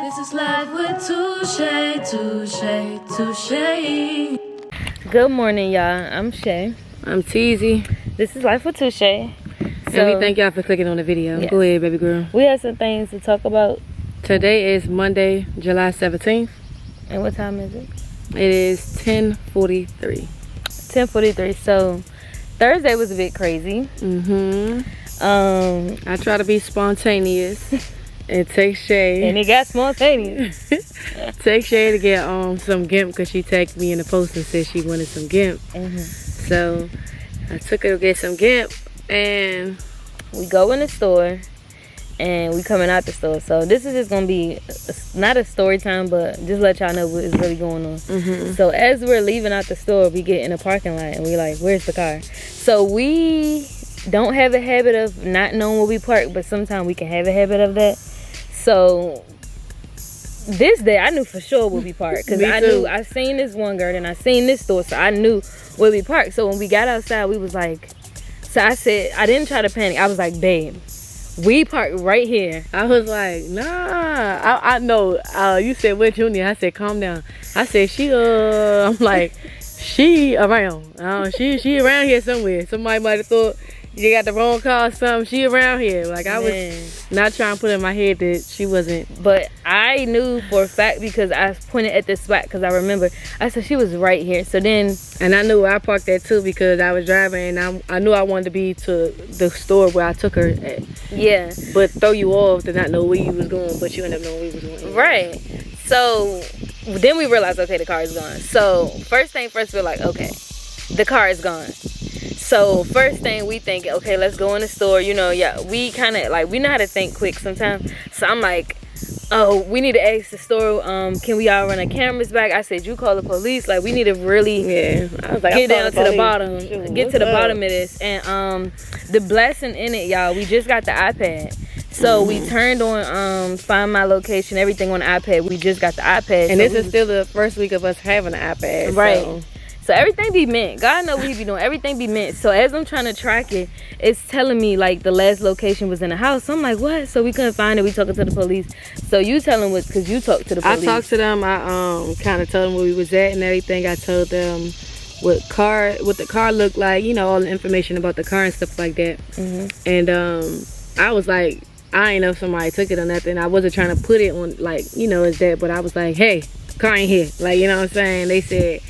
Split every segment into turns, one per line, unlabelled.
This is Life with Touche.
Good morning, y'all. I'm Shay.
I'm Teasy.
This is Life with Touche.
And we thank y'all for clicking on the video.
Yes.
Go ahead, baby girl.
We have some things to talk about.
Today is Monday, July 17th.
And what time is it?
It is 10:43.
10:43. So Thursday was a bit crazy.
I try to be spontaneous and take Shay.
And it got spontaneous.
Take Shay to get some GIMP because she tagged me in the post and said she wanted some GIMP. So I took her to get some GIMP, and
we go in the store and we coming out the store. So this is just gonna be not a story time, but just let y'all know what is really going on. So as we're leaving out the store, we get in a parking lot and we like, where's the car? So we don't have a habit of not knowing where we park, but sometimes we can have a habit of that. So this day I knew for sure where we parked, because I seen this one girl and I seen this store, so I knew where we parked. So when we got outside, we was like, so I said, I didn't try to panic. I was like, babe, we parked right here.
I was like, nah. I know. You said, what you need? I said, calm down. I said, I'm like, she around. She around here somewhere. Somebody might have thought you got the wrong car or something. She around here. Like, I was not trying to put in my head that she wasn't.
But I knew for a fact because I pointed at this spot, because I remember. I said, she was right here. So then.
And I knew I parked there too because I was driving and I knew I wanted to be to the store where I took her at.
Yeah.
But throw you off to not know where you was going, but you ended up knowing where you was going.
Right. So then we realized, okay, the car is gone. So first thing first, we're like, okay, the car is gone. So first thing we think, okay, let's go in the store. You know, yeah, we kind of like, we know how to think quick sometimes. So I'm like, oh, we need to ask the store, can we all run our cameras back? I said, you call the police. Like, we need to really
I was like,
get down to the bottom.
Shoot,
get to the bottom of this. And the blessing in it, y'all, we just got the iPad. So we turned on Find My Location, everything on the iPad. We just got the iPad.
And so this is still the first week of us having an iPad.
Right. So everything be meant. God know what he be doing. Everything be meant. So as I'm trying to track it, it's telling me like the last location was in the house. So I'm like, what? So we couldn't find it. We talking to the police. So you tell them what, because you talked to the police.
I talked to them. I kind of told them where we was at and everything. I told them what the car looked like. You know, all the information about the car and stuff like that. And I was like, I ain't know if somebody took it or nothing. I wasn't trying to put it on like, you know, as that. But I was like, hey, car ain't here. Like, you know what I'm saying? They said,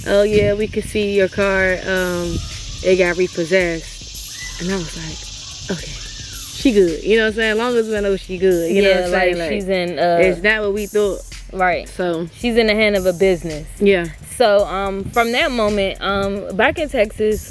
oh yeah, we could see your car, it got repossessed. And I was like, okay, she good. You know what I'm saying? As long as we know she good. You know what I'm saying? Like,
she's in
it's not what we thought.
Right.
So
she's in the hand of a business.
Yeah.
So from that moment, back in Texas,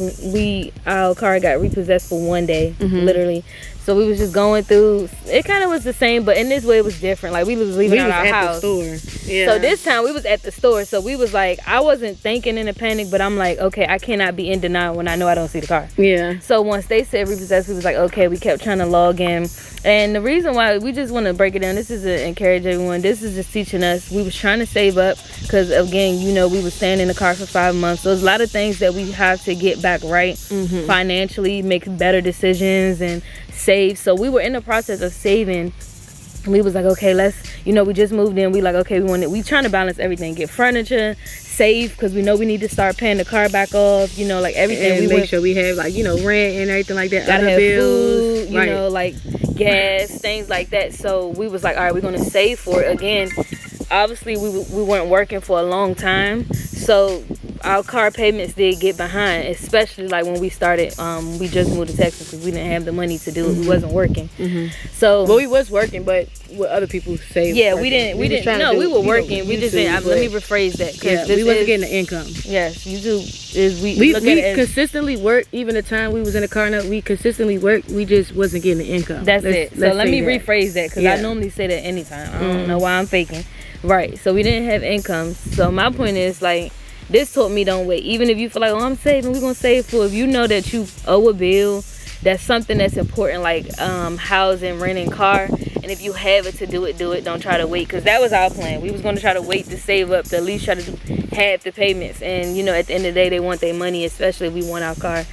our car got repossessed for one day, literally. So we was just going through. It kind of was the same, but in this way it was different. Like we was leaving out our house.
The store. Yeah.
So this time we was at the store. So we was like, I wasn't thinking in a panic, but I'm like, okay, I cannot be in denial when I know I don't see the car.
Yeah.
So once they said repossessed, we was like, okay. We kept trying to log in, and the reason why we just want to break it down. This is to encourage everyone. This is just teaching us. We was trying to save up because again, you know, we was staying in the car for 5 months. So there's a lot of things that we have to get back right financially, make better decisions and save. So we were in the process of saving. We was like, okay, let's, you know, we just moved in. We like, okay, we trying to balance everything, get furniture, save, because we know we need to start paying the car back off, you know, like everything.
And make sure we have like, you know, rent and everything like that.
Gotta have
bills,
food, you know, like gas, things like that. So we was like, all right, we're gonna save for it. Again, obviously we weren't working for a long time, so our car payments did get behind, especially like when we started. We just moved to Texas because we didn't have the money to do it. We wasn't working. So,
but we was working, but what other people say.
Yeah, we didn't. No, we were working. We just didn't. Let me rephrase that.
Yeah, we wasn't getting the income.
Yes, YouTube is we
consistently worked. Even the time we was in the car, we consistently worked. We just wasn't getting the income.
That's it. So let me rephrase that, because I normally say that anytime. I don't know why I'm faking. Right. So we didn't have income. So my point is like, this taught me don't wait. Even if you feel like, oh, I'm saving, we're gonna save for. If you know that you owe a bill, that's something that's important, like housing, renting, car. And if you have it to do it, do it. Don't try to wait, because that was our plan. We was gonna try to wait to save up to at least try to do half the payments. And you know, at the end of the day, they want their money, especially if we want our car.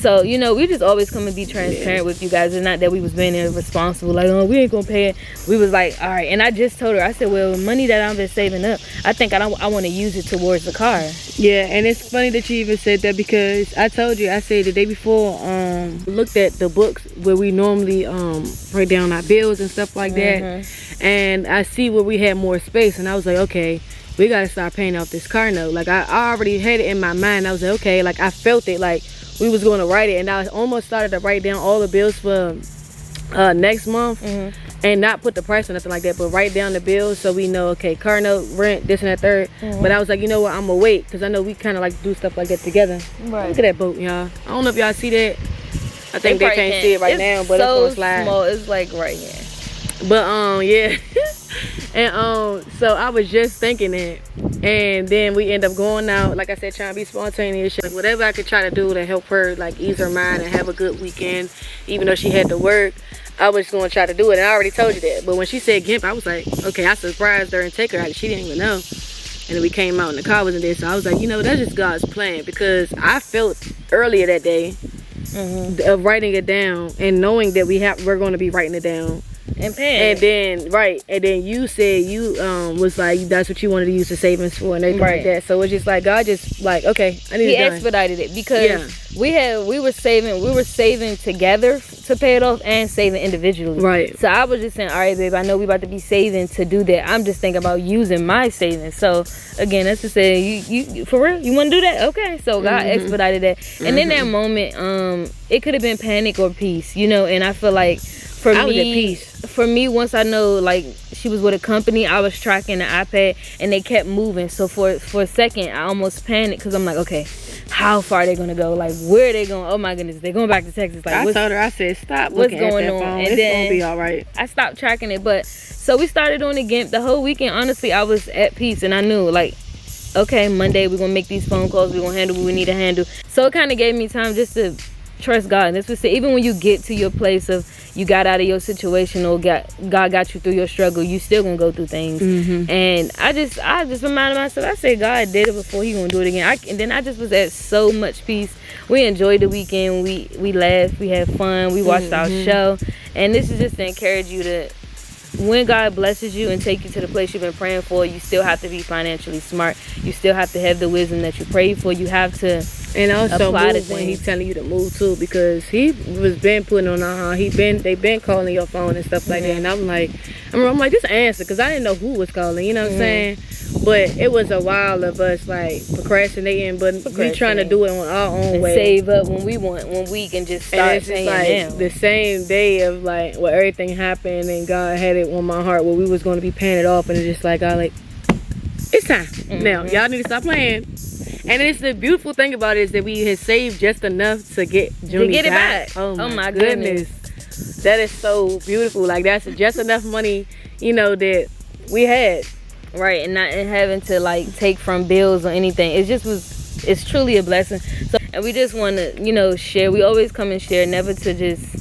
So, you know, we just always come and be transparent with you guys. It's not that we was being irresponsible, like, oh, we ain't gonna pay it. We was like, all right. And I just told her, I said, well, money that I've been saving up, I think I want to use it towards the car.
Yeah, and it's funny that you even said that, because I told you, I said the day before, looked at the books where we normally write down our bills and stuff like that, and I see where we had more space, and I was like, okay, we gotta start paying off this car note. Like, I already had it in my mind. I was like, okay, like I felt it, like we was going to write it, and I almost started to write down all the bills for next month, and not put the price or nothing like that, but write down the bills so we know, okay, car note, rent, this and that, third. But I was like, you know what, I'm gonna wait, because I know we kind of like do stuff like that together. Right. Look at that boat, y'all. I don't know if y'all see that. I think they can't see it right now, but
so
it's gonna slide.
Small. It's like right here.
But yeah. And so I was just thinking that, and then we end up going out, like I said, trying to be spontaneous, like whatever I could try to do to help her, like ease her mind and have a good weekend, even though she had to work. I was going to try to do it, and I already told you that. But when she said GIMP, I was like, okay, I surprised her and take her out. She didn't even know. And then we came out and the car wasn't there, so I was like, you know, that's just God's plan, because I felt earlier that day of writing it down and knowing that we're going to be writing it down.
And paying.
And then you said you was like, that's what you wanted to use the savings for and everything like that. So it's just like, God just like, okay, I need it done.
He expedited it, because we were saving together to pay it off and saving individually. Right. So I was just saying, all right, babe, I know we about to be saving to do that. I'm just thinking about using my savings. So again, that's to say, you for real, you want to do that? Okay. So God expedited that. And in that moment, it could have been panic or peace, you know. And I feel like for me, once I know, like, she was with a company, I was tracking the iPad and they kept moving. So for a second, I almost panicked, because I'm like, okay, how far are they gonna go? Like, where are they going? Oh my goodness, they're going back to Texas. Like,
I told her, I said, stop looking at that phone. And it's gonna be all right.
I stopped tracking it. But so we started on the GIMP. The whole weekend, honestly, I was at peace, and I knew, like, okay, Monday we're gonna make these phone calls, we're gonna handle what we need to handle. So it kind of gave me time just to trust God. And this was even when you get to your place of you got out of your situation, or God got you through your struggle, you still gonna go through things. And I just reminded myself, I said, God did it before, he gonna do it again. And then I just was at so much peace. We enjoyed the weekend. We laughed, we had fun, we watched our show. And this is just to encourage you to, when God blesses you and take you to the place you've been praying for, you still have to be financially smart. You still have to have the wisdom that you prayed for. You have to
and also move when he's telling you to move too, because he was been putting on they been calling your phone and stuff like that. And I'm like just answer, because I didn't know who was calling, you know what I'm saying? But it was a while of us like procrastinating, but we trying to do it on our own way.
Save up when we can just start paying
like the same day of like where everything happened, and God had it on my heart where we was going to be paying it off, and it's just like, I like, it's time now. Y'all need to stop playing. And it's the beautiful thing about it is that we had saved just enough to get Junie
it back.
Oh my goodness. That is so beautiful. Like, that's just enough money, you know, that we had.
Right, and not having to like take from bills or anything. It's truly a blessing. So, and we just want to, you know, share. We always come and share, never to just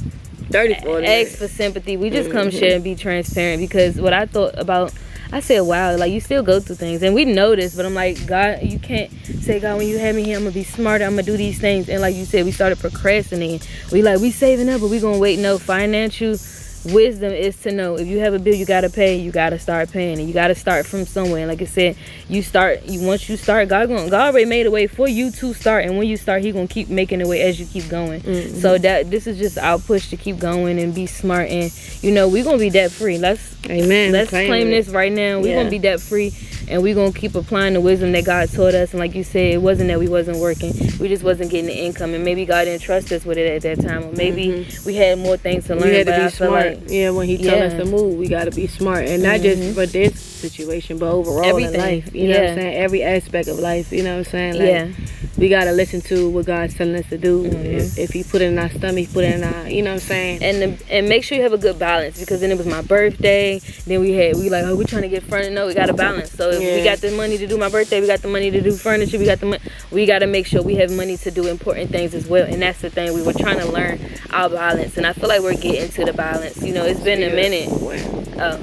ask for sympathy. We just come share and be transparent, because what I thought about, I said, wow, like, you still go through things, and we know this, but I'm like, God, you can't say, God, when you have me here, I'm gonna be smarter, I'm gonna do these things. And like you said, we started procrastinating. We saving up, but we gonna wait. No, financial wisdom is to know, if you have a bill you gotta pay, you gotta start paying, and you gotta start from somewhere. And like I said, once you start, God already made a way for you to start, and when you start, he gonna keep making a way as you keep going. So this is just our push to keep going and be smart. And you know, we're gonna be debt free. Let's claim this right now. We're gonna be debt free, and we're gonna keep applying the wisdom that God taught us. And like you said, it wasn't that we wasn't working, we just wasn't getting the income, and maybe God didn't trust us with it at that time, or maybe we had more things to learn.
We had to be smart. When he told us to move, we got to be smart, and not just for this situation, but overall in life. You know what I'm saying? Every aspect of life. You know what I'm saying? Like, we got to listen to what God's telling us to do. If he put it in our stomach, he put it in our, you know what I'm saying?
And make sure you have a good balance, because then it was my birthday. Then we like, oh, we're trying to get furniture. No, we got to balance. So if we got the money to do my birthday, we got the money to do furniture, we got the money. We got to make sure we have money to do important things as well. And that's the thing. We were trying to learn our balance, and I feel like we're getting to the balance. You know, it's been a minute.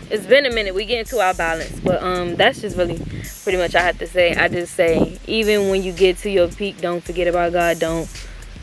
It's been a minute. We get into our balance, but that's just really pretty much I have to say. I just say, even when you get to your peak, don't forget about God. Don't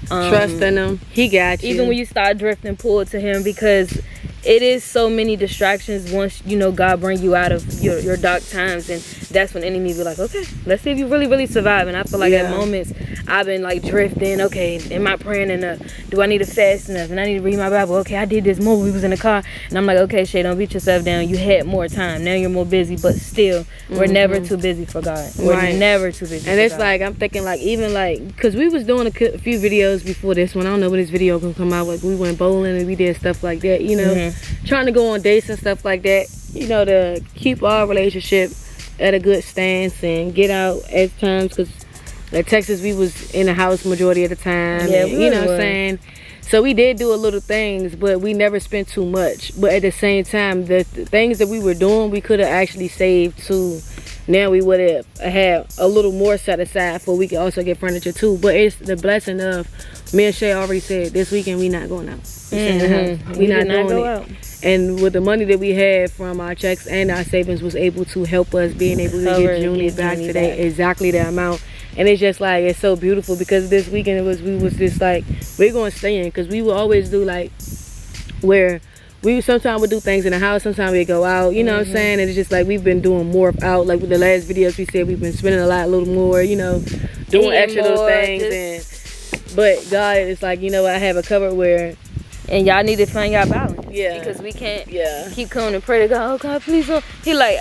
Trust in him. He got you.
Even when you start drifting, pull to him, because it is so many distractions once, you know, God bring you out of your dark times. And that's when enemies be like, okay, let's see if you really survive. And I feel like at moments I've been like drifting. Okay, am I praying enough? Do I need to fast enough? And I need to read my Bible. Okay, I did this more. We was in the car. And I'm like, okay, Shay, don't beat yourself down. You had more time. Now you're more busy. But still, we're never too busy for God. We're never too busy.
And it's like, I'm thinking like, even like, because we was doing a few videos before this one. I don't know when this video gonna come out. Like, we went bowling and we did stuff like that, you know, trying to go on dates and stuff like that, you know, to keep our relationship at a good stance and get out at times, because like Texas, we was in the house majority of the time.
Yeah,
and, you know what I'm saying? So we did do a little things, but we never spent too much. But at the same time, the things that we were doing, we could have actually saved too. Now we would have had a little more set aside for we could also get furniture too. But it's the blessing of, me and Shay already said, this weekend we not going out. We not doing it. And with the money that we had from our checks and our savings was able to help us being able to get Junie back today, exactly the amount. And it's just like, it's so beautiful, because this weekend we was just like, we're going to stay in, because we will always do like, where we sometimes would do things in the house, sometimes we go out, you know what I'm saying? And it's just like, we've been doing more out, like with the last videos we said, we've been spending a little more, you know, doing extra little things. But God is like, you know what, I have a cover where,
and y'all need to find y'all balance.
Yeah.
Because we can't keep coming and pray to God, oh God, please don't. He like,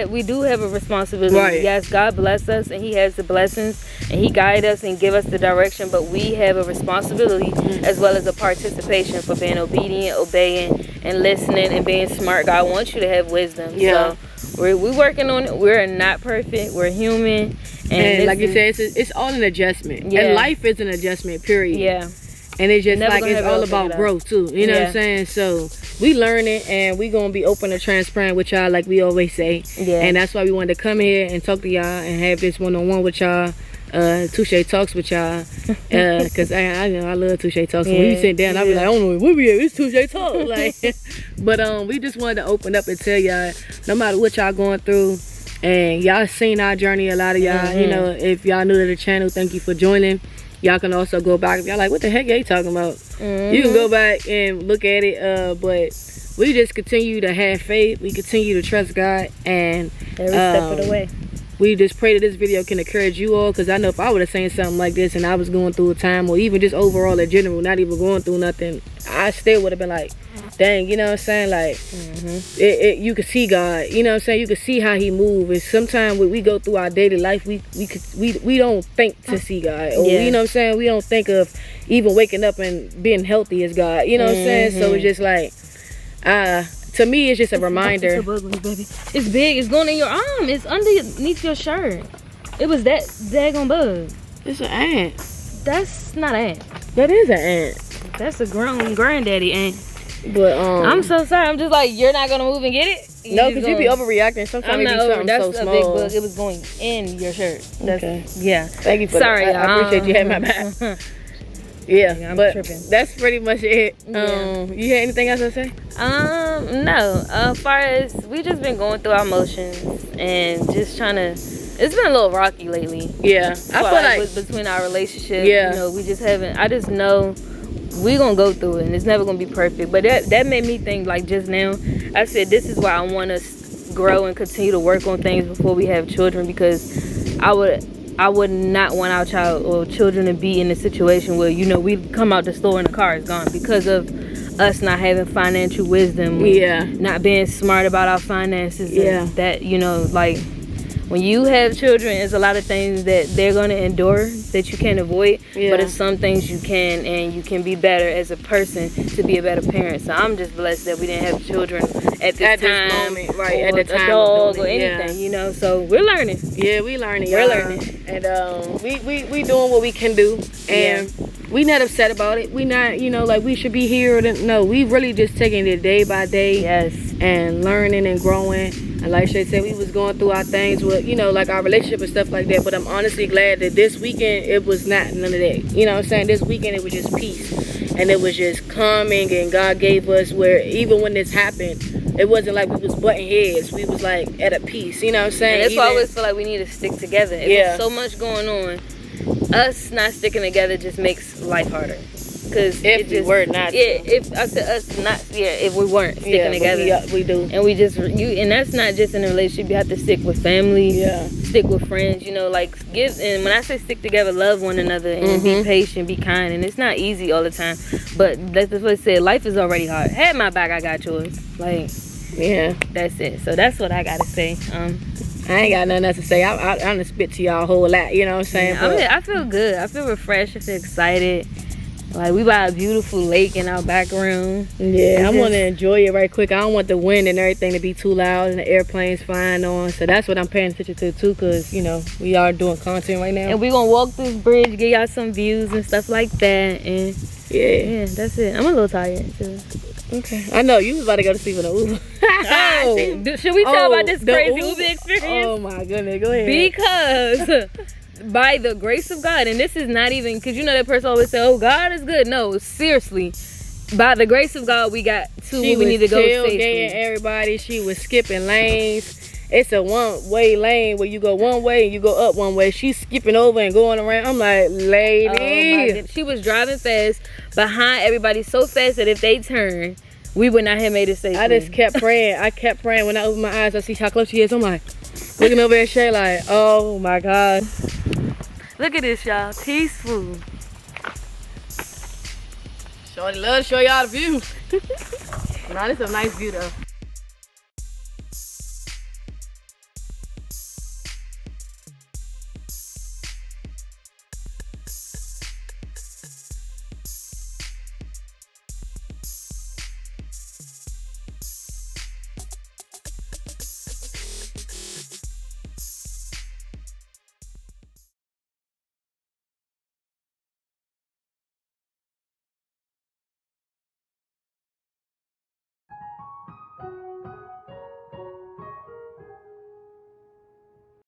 we do have a responsibility.
Right.
Yes, God bless us and he has the blessings and he guide us and give us the direction, but we have a responsibility as well as a participation for being obedient, obeying, and listening and being smart. God wants you to have wisdom.
Yeah.
So we're working on it. We're not perfect. We're human.
And like you said, it's all an adjustment.
Yeah.
And life is an adjustment, period.
Yeah.
And it's just like, it's all about growth too, you know what I'm saying? So we learn it, and we gonna be open and transparent with y'all, like we always say. And that's why we wanted to come here and talk to y'all and have this one-on-one with y'all, Touche Talks with y'all, because I know I love Touche Talks. When we sit down, I be like, I don't know where we at, it's Touche Talk. Like, but we just wanted to open up and tell y'all, no matter what y'all going through, and y'all seen our journey, a lot of y'all, you know, if y'all new to the channel, thank you for joining. Y'all can also go back, if y'all like, what the heck are you talking about? You can go back and look at it, but we just continue to have faith. We continue to trust God, and
every step of the way.
We just pray that this video can encourage you all, because I know if I would have seen something like this and I was going through a time, or even just overall in general, not even going through nothing, I still would have been like, dang, you know what I'm saying? Like, you could see God, you know what I'm saying? You could see how he moves. And sometimes when we go through our daily life, we don't think to see God. Or, you know what I'm saying? We don't think of even waking up and being healthy as God, you know what I'm saying? So it's just like, to me, it's just a reminder.
It's so ugly, baby. It's big. It's going in your arm. It's underneath your shirt. It was that daggone bug.
It's an ant.
That's not an ant.
That is an ant.
That's a grown granddaddy ant.
But
I'm so sorry. I'm just like, you're not gonna move and get it.
No, because you be overreacting. Sometimes it be something so small.
That's a big bug. It was going in your shirt. That's,
okay.
Yeah.
Thank you for
sorry,
that. I appreciate you having my back. Yeah, but tripping. That's pretty much it. You had anything else to say?
No. As far as we just been going through our emotions and just trying to. It's been a little rocky lately.
Yeah, I feel like
between our relationship. Yeah, you know, we just haven't. I just know we gonna go through it, and it's never gonna be perfect. But that made me think, like just now, I said this is why I want us to grow and continue to work on things before we have children, because I would not want our child or children to be in a situation where, you know, we come out the store and the car is gone because of us not having financial wisdom, not being smart about our finances, and that, you know, like when you have children, it's a lot of things that they're going to endure that you can't avoid, but it's some things you can, and you can be better as a person to be a better parent. So I'm just blessed that we didn't have children at this
moment, right?
Or
at the time,
a dog or anything, you know. So we're learning.
Yeah, we learning.
We're learning,
and we doing what we can do, and we not upset about it. We not, you know, like we should be here. No, we really just taking it day by day, and learning and growing. And like Shay said, we was going through our things with, you know, like our relationship and stuff like that. But I'm honestly glad that this weekend, it was not none of that. You know what I'm saying? This weekend, it was just peace. And it was just calming. And God gave us where, even when this happened, it wasn't like we was butting heads. We was like at a peace. You know what I'm saying?
And that's why I always feel like we need to stick together. There's so much going on. us not sticking together just makes life harder. Cause
If we were not,
if I said us not, if we weren't sticking together,
we do,
and we just and that's not just in a relationship. You have to stick with family, stick with friends. You know, like and when I say stick together, love one another and be patient, be kind, and it's not easy all the time. But that's what I said. Life is already hard. Have my back, I got yours. Like, that's it. So that's what I gotta say.
I ain't got nothing else to say. I'm gonna spit to y'all a whole lot. You know what I'm saying?
I feel good. I feel refreshed. I feel excited. Like, we by a beautiful lake in our background.
Yeah, I want to enjoy it right quick. I don't want the wind and everything to be too loud and the airplanes flying on. So that's what I'm paying attention to too, because, you know, we are doing content right now.
And we're going to walk this bridge, give y'all some views and stuff like that. And yeah, that's it. I'm a little tired too.
Okay. I know, you was about to go to sleep in the Uber.
Should we talk about this crazy Uber experience?
Oh my goodness, go ahead.
Because... by the grace of God, and this is not even because you know that person always say, "Oh, God is good." No, seriously, by the grace of God, we got to where we need to go safely.
Tailgating everybody. She was skipping lanes. It's a one-way lane where you go one way and you go up one way. She's skipping over and going around. I'm like, lady.
Oh my goodness. She was driving fast behind everybody, so fast that if they turn, we would not have made it safely.
I just kept praying. I kept praying. When I opened my eyes, I see how close she is. I'm like, looking over at Shay like, oh my God.
Look at this, y'all. Peaceful.
Shorty love to show y'all the view. Nah, this is a nice view though.